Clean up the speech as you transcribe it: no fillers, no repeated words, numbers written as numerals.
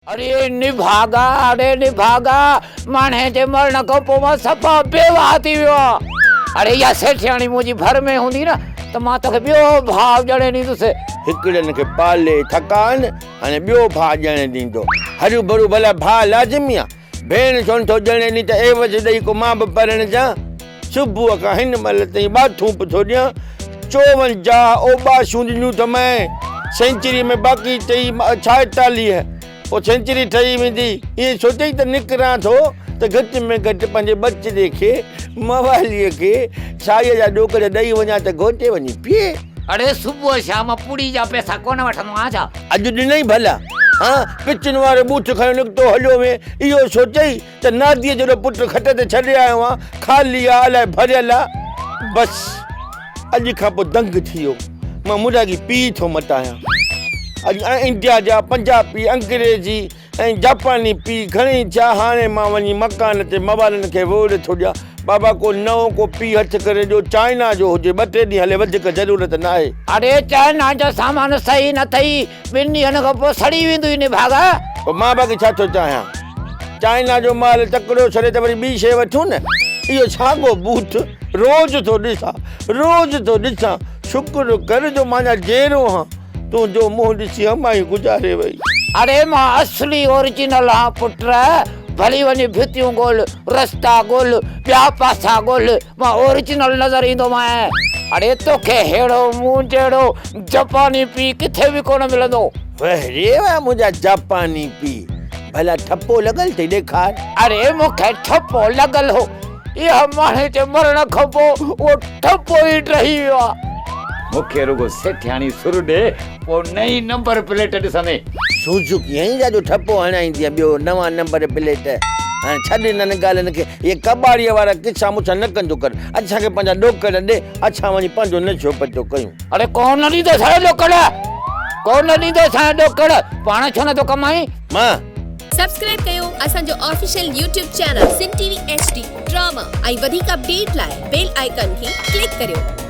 अरे निभागा, अरे निभागा, माने जे मरण को पोवा सफा बेवाह थी वियो। अरे या सेठियाणी मुंहिंजी भर में हूंदी न त मां तोखे ॿियो भाउ ॼणे ॾींदुसि। हिकिड़नि खे पाले थकान हाणे ॿियो भाउ ॼणे ॾींदो। हरू भरू भला भाउ लाज़मी आहे। भेण छो नथो ॼणे ॾीं त एवज ॾेई को मां बि पढ़ण जा। सुबुह खां हिन महिल ताईं बाथूं थो ॾियां। 54 ओबाशूं ॾिनियूं त मैं सेंचुरी में बाक़ी चई 46 पोइ सेंचुरी ठही वेंदी। ईअं सोचे त निकिरां थो त घटि में घटि पंहिंजे बचिड़े खे मवालीअ खे साईअ जा ॾोकड़ ॾेई वञा त घोटे वञी पीए। अरे सुबुह शाम पूड़ी जा पैसा कोन वठंदो आहियां छा? अॼु ॾिनई भला। हाँ पिचन वारो बूथ खयो निकितो हलियो में इहो सोचई त नादीअ जो पुटु खट ते छॾे आयो आहे, ख़ाली आहे अलाए भरियल आहे। बसि अॼु खां पोइ दंग थी वियो। मां मुरागी पीउ थो मटायां। अॼु इंडिया जा पंजाबी अंग्रेजी ऐं जापानी पीउ घणेई छा। हाणे मां वञी मकान ते मवालनि खे वोड़ थो ॾियां। बाबा को नओं को पीउ हथ करे ॾियो, चाइना जो हुजे, 2-3 ॾींहं हले, वधीक ज़रूरत न आहे। अरे चाइना जो सामान सही न अथई, 2 ॾींहंनि खां पोइ सड़ी वेंदुई निभागा। पोइ मां बाक़ी छा थो चाहियां? चाइना जो माल तकिड़ो छॾे त वरी ॿी शइ वठूं न। इहो छागो बूथ रोज़ थो ॾिसां, रोज़ थो ॾिसां। शुक्र कर जो मां जहिड़ो हां तुंहिंजो मुंहुं ॾिसी अमाई गुज़ारे वई। अरे मां असली ओरिजिनल हाँ पुट। भली वञी भितियूं ॻोल्ह, रस्ता ॻोल्ह, ॿिया पासा ॻोल्ह, मां ओरिजिनल नज़र ईंदो मां। अरे तोखे हेड़ो मुंहुं जहिड़ो जापानी पीउ किथे बि कोन मिलंदो। रे वाह मुंहिंजा जापानी पीउ। भला ठपो लॻल थी ॾेखार। अरे मूंखे ठपो लॻल हो, इहा माणे जे मरण खां पोइ उहो ठपो ई रही वियो आहे। मूंखे रुगो सेठियाणी सुर ॾे, पोइ नई नंबर प्लेट ॾिसंदे। सुजुकी ऐं जो ठपो हणाईंदी आहे ॿियो नवां नंबर प्लेट। हाणे छॾ हिननि ॻाल्हियुनि खे। इहे कबाड़ीअ वारा किसा मुछा न कंदो कर। असांखे पंहिंजा ॾोकड़ ॾे, असां वञी पंहिंजो नशो पतो कयूं। अरे कोन ॾींदो असांजो ॾोकड़, कोन ॾींदो असांजो ॾोकड़। पाण छो नथो कमाई? मां सब्सक्राइब कयो असांजो official YouTube channel Singh TV HD drama ऐं वधीक अपडेट लाइ बेल आइकन खे क्लिक करियो।